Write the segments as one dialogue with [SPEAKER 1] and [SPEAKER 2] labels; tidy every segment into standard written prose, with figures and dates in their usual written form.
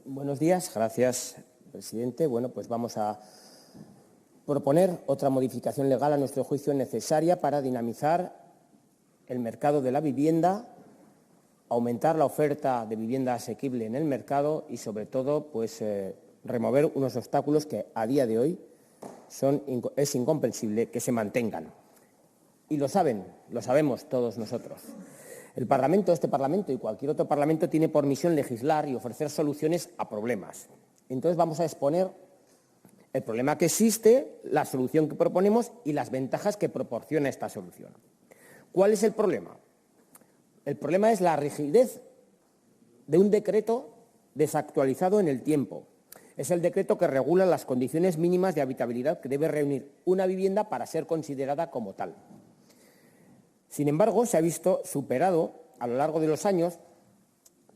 [SPEAKER 1] Buenos días, gracias, presidente. Bueno, pues vamos a proponer otra modificación legal, a nuestro juicio necesaria para dinamizar el mercado de la vivienda, aumentar la oferta de vivienda asequible en el mercado y, sobre todo, pues remover unos obstáculos que a día de hoy es incomprensible que se mantengan. Y lo sabemos todos nosotros. Este Parlamento y cualquier otro Parlamento tiene por misión legislar y ofrecer soluciones a problemas. Entonces vamos a exponer el problema que existe, la solución que proponemos y las ventajas que proporciona esta solución. ¿Cuál es el problema? El problema es la rigidez de un decreto desactualizado en el tiempo. Es el decreto que regula las condiciones mínimas de habitabilidad que debe reunir una vivienda para ser considerada como tal. Sin embargo, se ha visto superado a lo largo de los años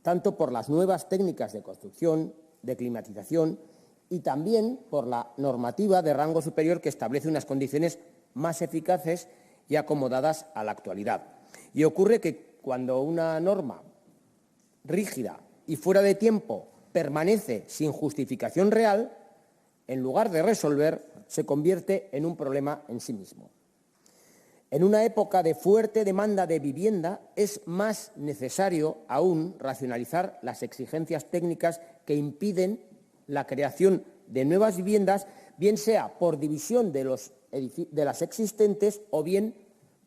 [SPEAKER 1] tanto por las nuevas técnicas de construcción, de climatización y también por la normativa de rango superior que establece unas condiciones más eficaces y acomodadas a la actualidad. Y ocurre que cuando una norma rígida y fuera de tiempo permanece sin justificación real, en lugar de resolver, se convierte en un problema en sí mismo. En una época de fuerte demanda de vivienda es más necesario aún racionalizar las exigencias técnicas que impiden la creación de nuevas viviendas, bien sea por división de las existentes o bien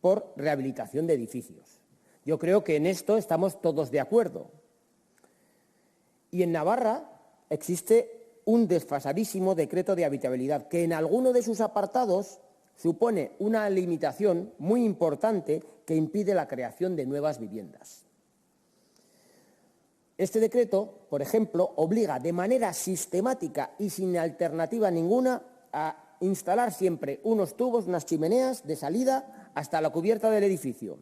[SPEAKER 1] por rehabilitación de edificios. Yo creo que en esto estamos todos de acuerdo. Y en Navarra existe un desfasadísimo decreto de habitabilidad que en alguno de sus apartados supone una limitación muy importante que impide la creación de nuevas viviendas. Este decreto, por ejemplo, obliga de manera sistemática y sin alternativa ninguna a instalar siempre unos tubos, unas chimeneas de salida hasta la cubierta del edificio.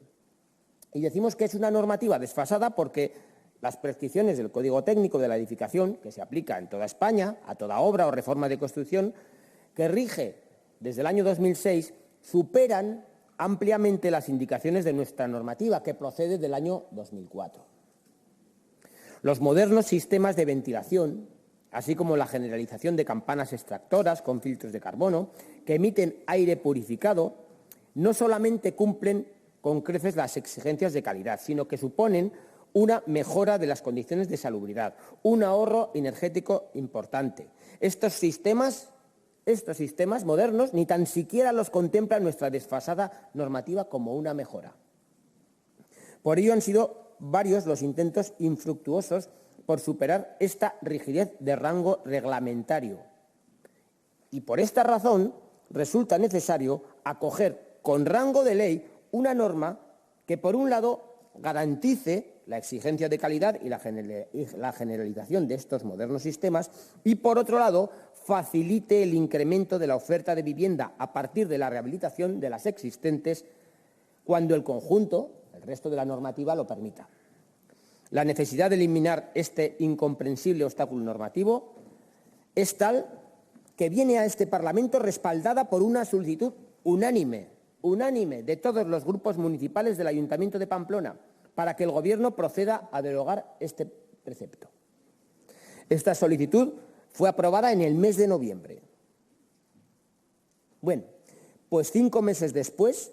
[SPEAKER 1] Y decimos que es una normativa desfasada porque las prescripciones del Código Técnico de la Edificación, que se aplica en toda España, a toda obra o reforma de construcción, que rige desde el año 2006, superan ampliamente las indicaciones de nuestra normativa, que procede del año 2004. Los modernos sistemas de ventilación, así como la generalización de campanas extractoras con filtros de carbono, que emiten aire purificado, no solamente cumplen con creces las exigencias de calidad, sino que suponen una mejora de las condiciones de salubridad, un ahorro energético importante. Estos sistemas modernos ni tan siquiera los contempla nuestra desfasada normativa como una mejora. Por ello han sido varios los intentos infructuosos por superar esta rigidez de rango reglamentario. Y por esta razón resulta necesario acoger con rango de ley una norma que, por un lado, garantice la exigencia de calidad y la generalización de estos modernos sistemas y, por otro lado, facilite el incremento de la oferta de vivienda a partir de la rehabilitación de las existentes cuando el conjunto, el resto de la normativa, lo permita. La necesidad de eliminar este incomprensible obstáculo normativo es tal que viene a este Parlamento respaldada por una solicitud unánime de todos los grupos municipales del Ayuntamiento de Pamplona para que el Gobierno proceda a derogar este precepto. Esta solicitud fue aprobada en el mes de noviembre. Bueno, pues 5 meses después,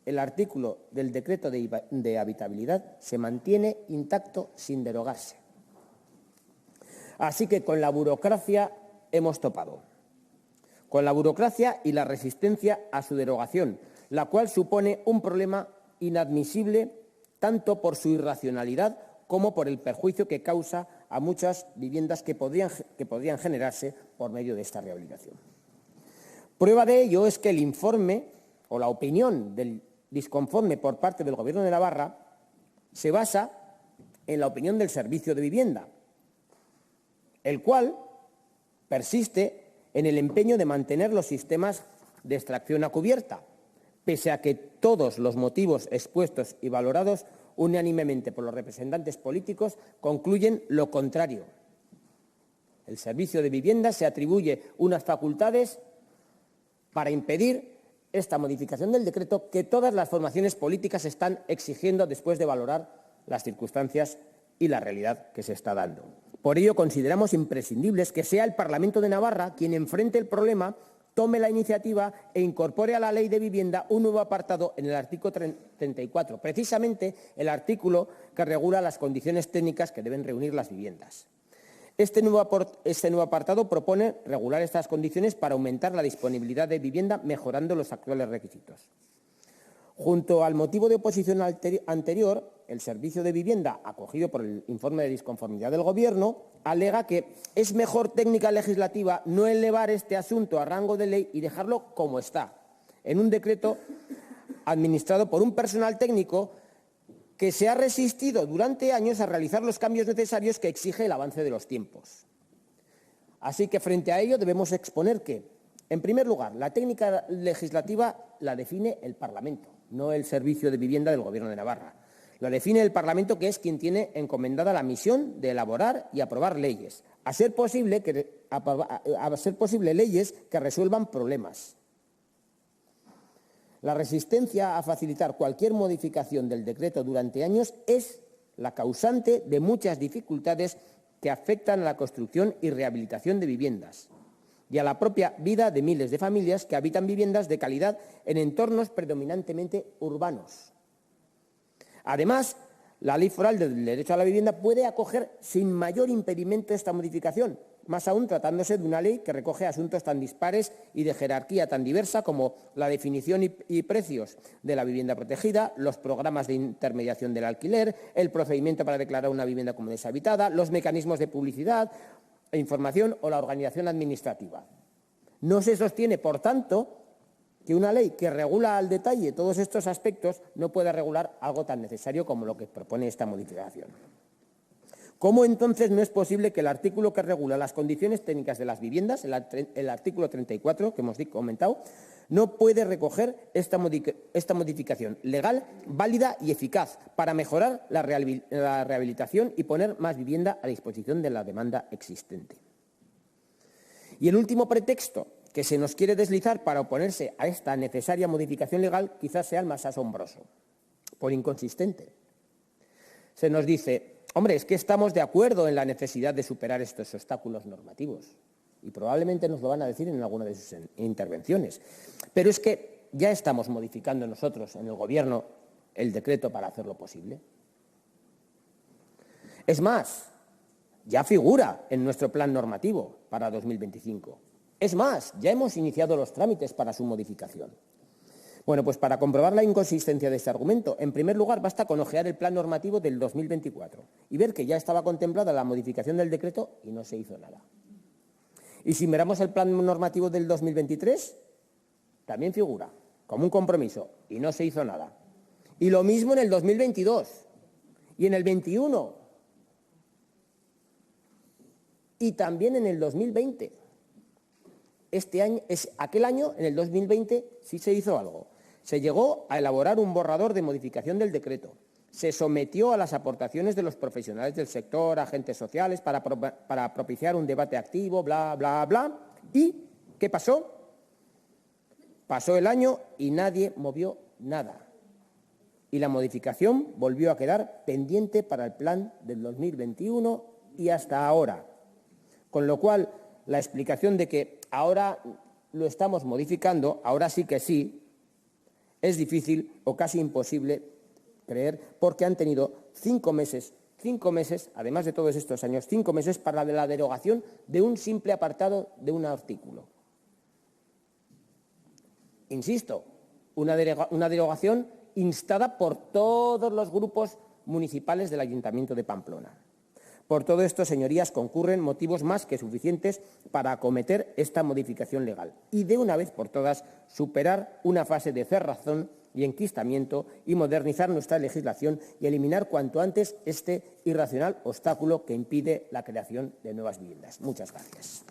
[SPEAKER 1] el artículo del decreto de habitabilidad se mantiene intacto sin derogarse. Así que con la burocracia hemos topado. Con la burocracia y la resistencia a su derogación, la cual supone un problema inadmisible tanto por su irracionalidad como por el perjuicio que causa a muchas viviendas que podrían generarse por medio de esta rehabilitación. Prueba de ello es que el informe o la opinión del disconforme por parte del Gobierno de Navarra se basa en la opinión del Servicio de Vivienda, el cual persiste en el empeño de mantener los sistemas de extracción a cubierta, pese a que todos los motivos expuestos y valorados unánimemente por los representantes políticos concluyen lo contrario. El Servicio de Vivienda se atribuye unas facultades para impedir esta modificación del decreto que todas las formaciones políticas están exigiendo después de valorar las circunstancias y la realidad que se está dando. Por ello, consideramos imprescindible que sea el Parlamento de Navarra quien enfrente el problema, tome la iniciativa e incorpore a la Ley de Vivienda un nuevo apartado en el artículo 34, precisamente el artículo que regula las condiciones técnicas que deben reunir las viviendas. Este nuevo apartado propone regular estas condiciones para aumentar la disponibilidad de vivienda, mejorando los actuales requisitos. Junto al motivo de oposición anterior, el Servicio de Vivienda, acogido por el informe de disconformidad del Gobierno, alega que es mejor técnica legislativa no elevar este asunto a rango de ley y dejarlo como está, en un decreto administrado por un personal técnico que se ha resistido durante años a realizar los cambios necesarios que exige el avance de los tiempos. Así que, frente a ello, debemos exponer que, en primer lugar, la técnica legislativa la define el Parlamento, no el Servicio de Vivienda del Gobierno de Navarra. Lo define el Parlamento, que es quien tiene encomendada la misión de elaborar y aprobar leyes, a ser posible leyes que resuelvan problemas. La resistencia a facilitar cualquier modificación del decreto durante años es la causante de muchas dificultades que afectan a la construcción y rehabilitación de viviendas y a la propia vida de miles de familias que habitan viviendas de calidad en entornos predominantemente urbanos. Además, la Ley Foral del Derecho a la Vivienda puede acoger sin mayor impedimento esta modificación, más aún tratándose de una ley que recoge asuntos tan dispares y de jerarquía tan diversa como la definición y precios de la vivienda protegida, los programas de intermediación del alquiler, el procedimiento para declarar una vivienda como deshabitada, los mecanismos de publicidad e información o la organización administrativa. No se sostiene, por tanto, que una ley que regula al detalle todos estos aspectos no pueda regular algo tan necesario como lo que propone esta modificación. ¿Cómo entonces no es posible que el artículo que regula las condiciones técnicas de las viviendas, el artículo 34 que hemos comentado, no puede recoger esta modificación legal, válida y eficaz para mejorar la rehabilitación y poner más vivienda a disposición de la demanda existente? Y el último pretexto que se nos quiere deslizar para oponerse a esta necesaria modificación legal quizás sea el más asombroso, por inconsistente. Se nos dice: hombre, es que estamos de acuerdo en la necesidad de superar estos obstáculos normativos. Y probablemente nos lo van a decir en alguna de sus intervenciones. Pero es que ya estamos modificando nosotros en el Gobierno el decreto para hacerlo posible. Es más, ya figura en nuestro plan normativo para 2025. Es más, ya hemos iniciado los trámites para su modificación. Bueno, pues para comprobar la inconsistencia de este argumento, en primer lugar, basta con ojear el plan normativo del 2024 y ver que ya estaba contemplada la modificación del decreto y no se hizo nada. Y si miramos el plan normativo del 2023, también figura como un compromiso y no se hizo nada. Y lo mismo en el 2022 y en el 21 y también en el 2020. Aquel año, en el 2020, sí se hizo algo. Se llegó a elaborar un borrador de modificación del decreto. Se sometió a las aportaciones de los profesionales del sector, agentes sociales, para propiciar un debate activo, bla, bla, bla. ¿Y qué pasó? Pasó el año y nadie movió nada. Y la modificación volvió a quedar pendiente para el plan del 2021 y hasta ahora. Con lo cual, la explicación de que ahora lo estamos modificando, ahora sí que sí, es difícil o casi imposible creer, porque han tenido 5 meses, además de todos estos años, 5 meses para la derogación de un simple apartado de un artículo. Insisto, una derogación instada por todos los grupos municipales del Ayuntamiento de Pamplona. Por todo esto, señorías, concurren motivos más que suficientes para acometer esta modificación legal y, de una vez por todas, superar una fase de cerrazón y enquistamiento y modernizar nuestra legislación y eliminar cuanto antes este irracional obstáculo que impide la creación de nuevas viviendas. Muchas gracias.